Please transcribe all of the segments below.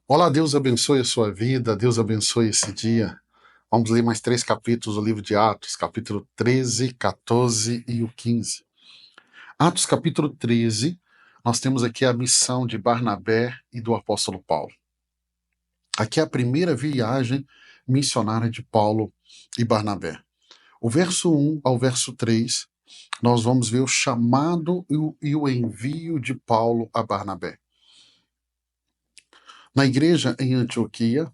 Olá, Deus abençoe a sua vida, Deus abençoe esse dia. Vamos ler mais 3 capítulos do livro de Atos, capítulo 13, 14 e o 15. Atos, capítulo 13, nós temos aqui a missão de Barnabé e do apóstolo Paulo. Aqui é a primeira viagem missionária de Paulo e Barnabé. O verso 1 ao verso 3, nós vamos ver o chamado e o envio de Paulo a Barnabé. Na igreja em Antioquia,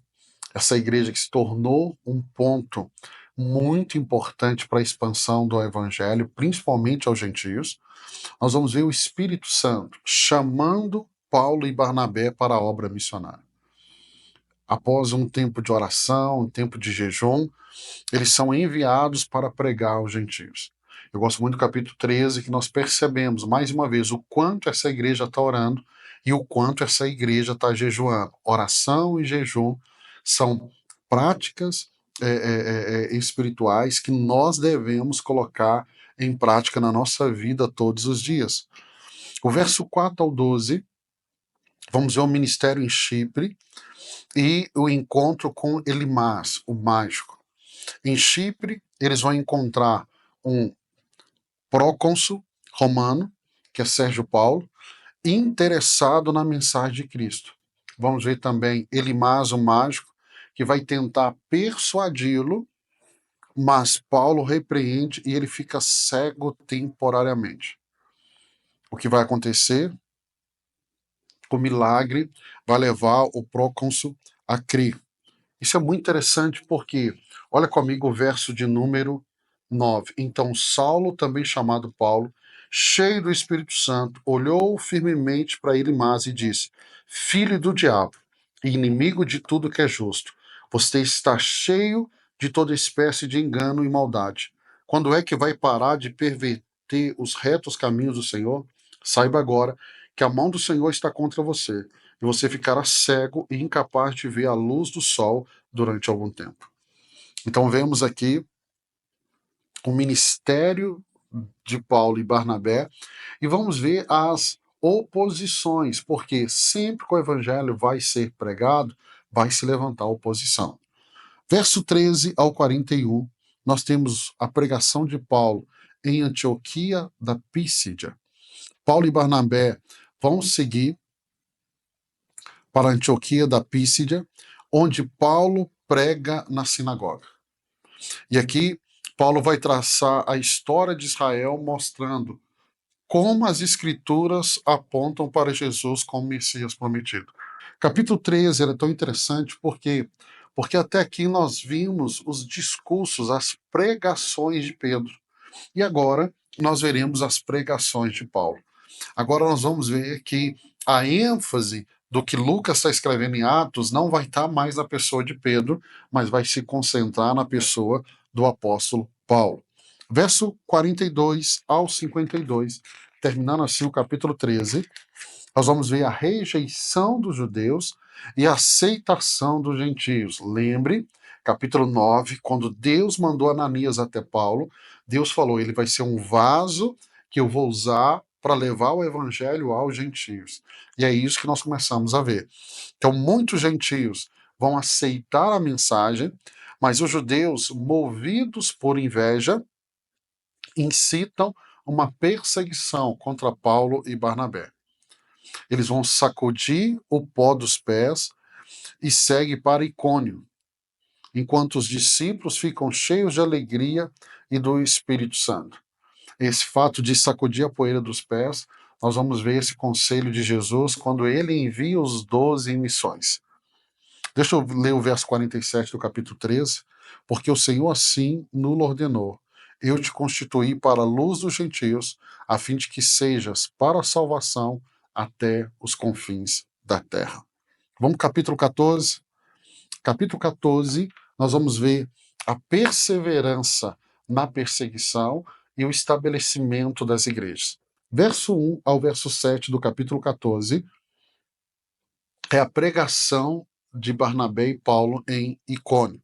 essa igreja que se tornou um ponto muito importante para a expansão do evangelho, principalmente aos gentios, nós vamos ver o Espírito Santo chamando Paulo e Barnabé para a obra missionária. Após um tempo de oração, um tempo de jejum, eles são enviados para pregar aos gentios. Eu gosto muito do capítulo 13, que nós percebemos, mais uma vez, o quanto essa igreja está orando e o quanto essa igreja está jejuando. Oração e jejum são práticas espirituais que nós devemos colocar em prática na nossa vida todos os dias. O verso 4 ao 12, vamos ver o ministério em Chipre e o encontro com Elimas, o mágico. Em Chipre, eles vão encontrar um procônsul romano, que é Sérgio Paulo, interessado na mensagem de Cristo. Vamos ver também Elimas, o mágico, que vai tentar persuadi-lo, mas Paulo repreende e ele fica cego temporariamente. O que vai acontecer? O milagre vai levar o procônsul a crer. Isso é muito interessante porque, olha comigo o verso de número 9. Então Saulo, também chamado Paulo, cheio do Espírito Santo, olhou firmemente para Elimas e disse: Filho do diabo, e inimigo de tudo que é justo, você está cheio de toda espécie de engano e maldade. Quando é que vai parar de perverter os retos caminhos do Senhor? Saiba agora que a mão do Senhor está contra você, e você ficará cego e incapaz de ver a luz do sol durante algum tempo. Então vemos aqui o ministério de Paulo e Barnabé e vamos ver as oposições, porque sempre que o evangelho vai ser pregado, vai se levantar oposição. Verso 13 ao 41, nós temos a pregação de Paulo em Antioquia da Písidia. Paulo e Barnabé vão seguir para Antioquia da Písidia, onde Paulo prega na sinagoga. E aqui Paulo vai traçar a história de Israel, mostrando como as escrituras apontam para Jesus como Messias prometido. Capítulo 13 é tão interessante porque até aqui nós vimos os discursos, as pregações de Pedro. E agora nós veremos as pregações de Paulo. Agora nós vamos ver que a ênfase do que Lucas está escrevendo em Atos não vai estar mais na pessoa de Pedro, mas vai se concentrar na pessoa do apóstolo Paulo. Verso 42 ao 52, terminando assim o capítulo 13, nós vamos ver a rejeição dos judeus e a aceitação dos gentios. Lembre, capítulo 9, quando Deus mandou Ananias até Paulo, Deus falou, ele vai ser um vaso que eu vou usar para levar o evangelho aos gentios. E é isso que nós começamos a ver. Então, muitos gentios vão aceitar a mensagem, mas os judeus, movidos por inveja, incitam uma perseguição contra Paulo e Barnabé. Eles vão sacudir o pó dos pés e seguem para Icônio, enquanto os discípulos ficam cheios de alegria e do Espírito Santo. Esse fato de sacudir a poeira dos pés, nós vamos ver esse conselho de Jesus quando ele envia os 12 em missões. Deixa eu ler o verso 47 do capítulo 13. Porque o Senhor assim nulo ordenou. Eu te constituí para a luz dos gentios, a fim de que sejas para a salvação até os confins da terra. Vamos para capítulo 14. Capítulo 14, nós vamos ver a perseverança na perseguição e o estabelecimento das igrejas. Verso 1 ao verso 7 do capítulo 14 é a pregação de Barnabé e Paulo em Icônio.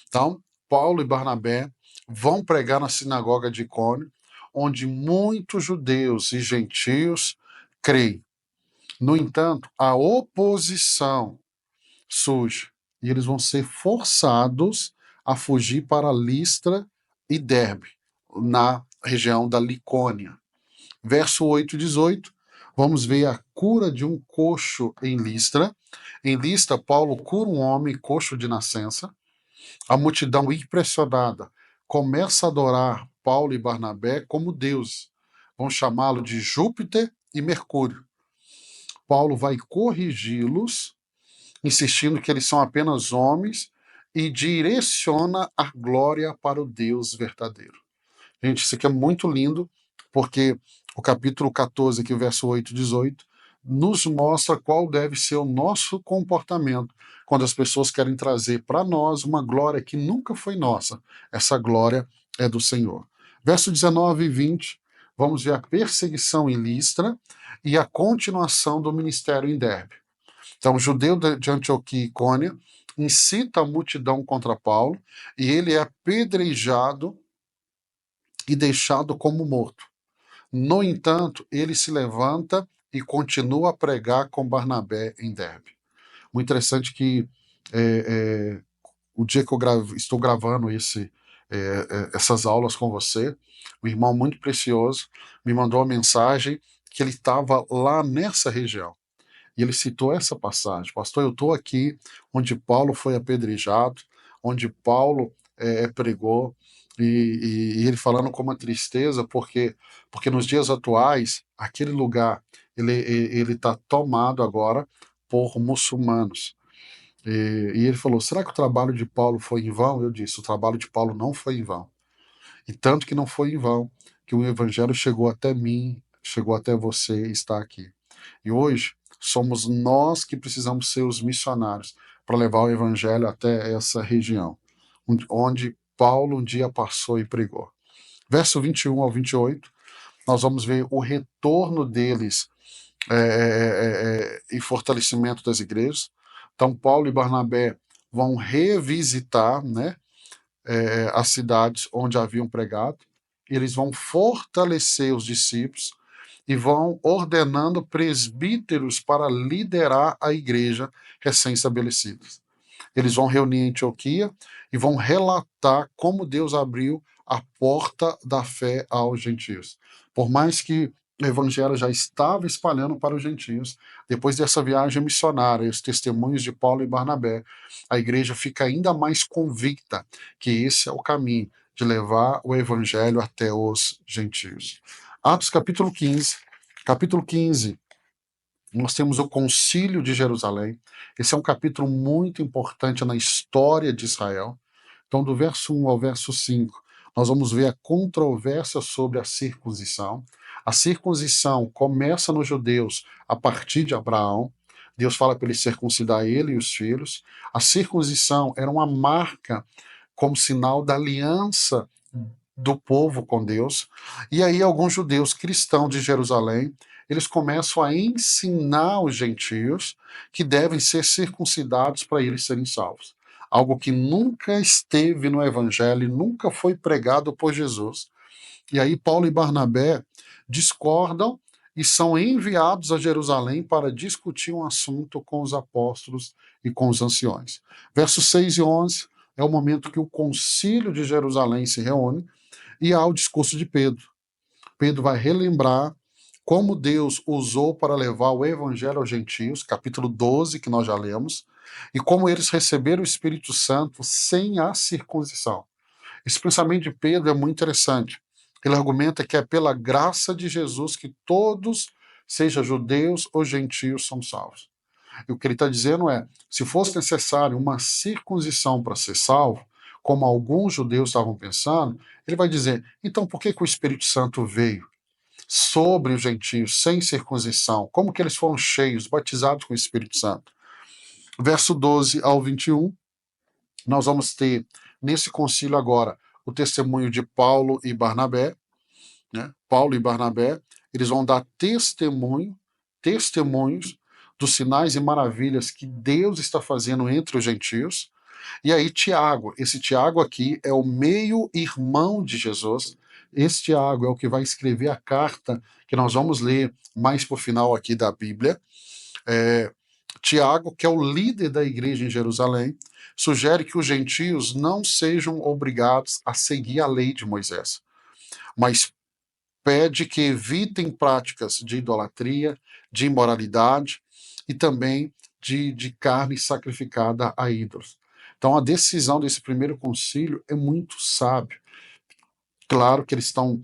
Então, Paulo e Barnabé vão pregar na sinagoga de Icônio, onde muitos judeus e gentios creem. No entanto, a oposição surge, e eles vão ser forçados a fugir para Listra e Derbe, na região da Licônia. Verso 8 e 18, vamos ver a cura de um coxo em Listra. Em Listra, Paulo cura um homem coxo de nascença. A multidão, impressionada, começa a adorar Paulo e Barnabé como deuses. Vão chamá-lo de Júpiter e Mercúrio. Paulo vai corrigi-los, insistindo que eles são apenas homens, e direciona a glória para o Deus verdadeiro. Gente, isso aqui é muito lindo, porque o capítulo 14, aqui, o verso 8 e 18, nos mostra qual deve ser o nosso comportamento quando as pessoas querem trazer para nós uma glória que nunca foi nossa. Essa glória é do Senhor. Verso 19 e 20, vamos ver a perseguição em Listra e a continuação do ministério em Derbe. Então, o judeu de Antioquia e Icônia incita a multidão contra Paulo e ele é apedrejado e deixado como morto. No entanto, ele se levanta e continua a pregar com Barnabé em Derbe. Muito interessante que o dia que eu estou gravando essas aulas com você, um irmão muito precioso me mandou uma mensagem que ele estava lá nessa região. E ele citou essa passagem: pastor, eu estou aqui onde Paulo foi apedrejado, onde Paulo pregou, e ele falando com uma tristeza, porque nos dias atuais, aquele lugar ele está tomado agora por muçulmanos. E ele falou: será que o trabalho de Paulo foi em vão? Eu disse: o trabalho de Paulo não foi em vão. E tanto que não foi em vão que o evangelho chegou até mim, chegou até você, está aqui. E hoje somos nós que precisamos ser os missionários para levar o evangelho até essa região, onde Paulo um dia passou e pregou. Verso 21 ao 28, nós vamos ver o retorno deles e fortalecimento das igrejas. Então, Paulo e Barnabé vão revisitar, né, as cidades onde haviam pregado, eles vão fortalecer os discípulos e vão ordenando presbíteros para liderar a igreja recém-estabelecida. Eles vão reunir em Antioquia e vão relatar como Deus abriu a porta da fé aos gentios. Por mais que o evangelho já estava espalhando para os gentios, depois dessa viagem missionária e os testemunhos de Paulo e Barnabé, a igreja fica ainda mais convicta que esse é o caminho de levar o evangelho até os gentios. Atos capítulo 15. Capítulo 15, nós temos o Concílio de Jerusalém. Esse é um capítulo muito importante na história de Israel. Então, do verso 1 ao verso 5, nós vamos ver a controvérsia sobre a circuncisão. A circuncisão começa nos judeus a partir de Abraão. Deus fala para ele circuncidar ele e os filhos. A circuncisão era uma marca como sinal da aliança do povo com Deus. E aí alguns judeus cristãos de Jerusalém, eles começam a ensinar os gentios que devem ser circuncidados para eles serem salvos. Algo que nunca esteve no evangelho, nunca foi pregado por Jesus. E aí Paulo e Barnabé discordam e são enviados a Jerusalém para discutir um assunto com os apóstolos e com os anciões. Versos 6 e 11 é o momento que o concílio de Jerusalém se reúne e há o discurso de Pedro. Pedro vai relembrar como Deus usou para levar o evangelho aos gentios, capítulo 12, que nós já lemos, e como eles receberam o Espírito Santo sem a circuncisão. Esse pensamento de Pedro é muito interessante. Ele argumenta que é pela graça de Jesus que todos, seja judeus ou gentios, são salvos. E o que ele está dizendo é, se fosse necessário uma circuncisão para ser salvo, como alguns judeus estavam pensando, ele vai dizer, então por que o Espírito Santo veio sobre os gentios sem circuncisão? Como que eles foram cheios, batizados com o Espírito Santo? Verso 12 ao 21, nós vamos ter nesse concílio agora o testemunho de Paulo e Barnabé, né? Paulo e Barnabé, eles vão dar testemunhos dos sinais e maravilhas que Deus está fazendo entre os gentios. E aí Tiago, esse Tiago aqui é o meio-irmão de Jesus. Esse Tiago é o que vai escrever a carta que nós vamos ler mais por final aqui da Bíblia. Tiago, que é o líder da igreja em Jerusalém, sugere que os gentios não sejam obrigados a seguir a lei de Moisés, mas pede que evitem práticas de idolatria, de imoralidade e também de carne sacrificada a ídolos. Então, a decisão desse primeiro concílio é muito sábio. Claro que eles estão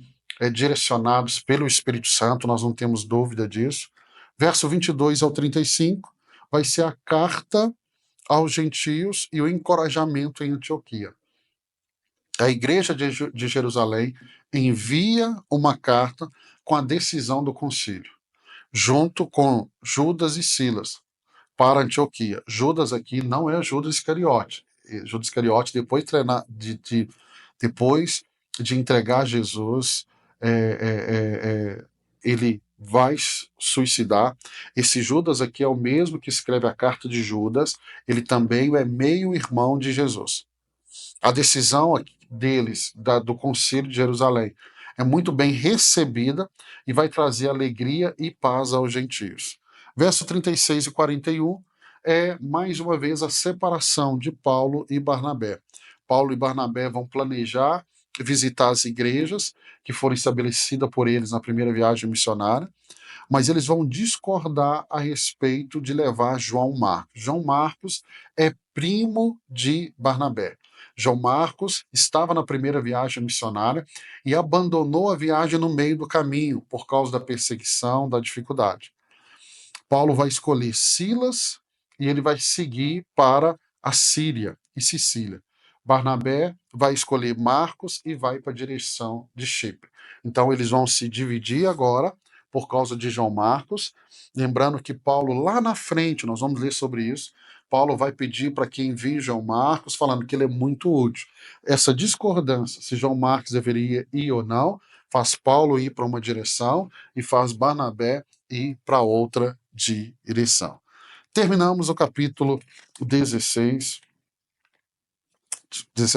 direcionados pelo Espírito Santo, nós não temos dúvida disso. Verso 22 ao 35 vai ser a carta aos gentios e o encorajamento em Antioquia. A igreja de Jerusalém envia uma carta com a decisão do concílio, junto com Judas e Silas, para Antioquia. Judas aqui não é Judas Iscariote. Judas Iscariote, depois de entregar Jesus, ele vai suicidar. Esse Judas aqui é o mesmo que escreve a carta de Judas, ele também é meio-irmão de Jesus. A decisão deles, do Concílio de Jerusalém, é muito bem recebida e vai trazer alegria e paz aos gentios. Verso 36 e 41 é, mais uma vez, a separação de Paulo e Barnabé. Paulo e Barnabé vão planejar visitar as igrejas que foram estabelecidas por eles na primeira viagem missionária, mas eles vão discordar a respeito de levar João Marcos. João Marcos é primo de Barnabé. João Marcos estava na primeira viagem missionária e abandonou a viagem no meio do caminho por causa da perseguição, da dificuldade. Paulo vai escolher Silas e ele vai seguir para a Síria e Sicília. Barnabé vai escolher Marcos e vai para a direção de Chipre. Então eles vão se dividir agora por causa de João Marcos. Lembrando que Paulo, lá na frente, nós vamos ler sobre isso, Paulo vai pedir para que envie João Marcos, falando que ele é muito útil. Essa discordância, se João Marcos deveria ir ou não, faz Paulo ir para uma direção e faz Barnabé ir para outra direção. Terminamos o capítulo 16,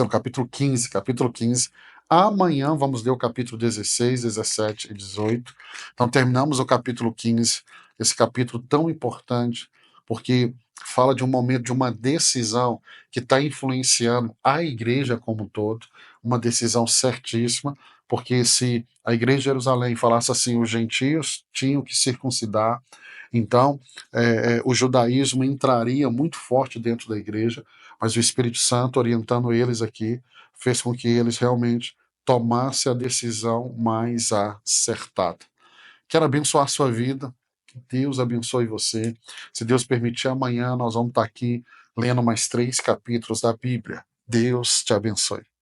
capítulo 15, Amanhã vamos ler o capítulo 16, 17 e 18. Então terminamos o capítulo 15, esse capítulo tão importante, porque fala de um momento, de uma decisão que está influenciando a igreja como um todo, uma decisão certíssima, porque se a igreja de Jerusalém falasse assim, os gentios tinham que circuncidar, então o judaísmo entraria muito forte dentro da igreja, mas o Espírito Santo, orientando eles aqui, fez com que eles realmente tomassem a decisão mais acertada. Quero abençoar a sua vida, que Deus abençoe você. Se Deus permitir, amanhã nós vamos estar aqui lendo mais 3 capítulos da Bíblia. Deus te abençoe.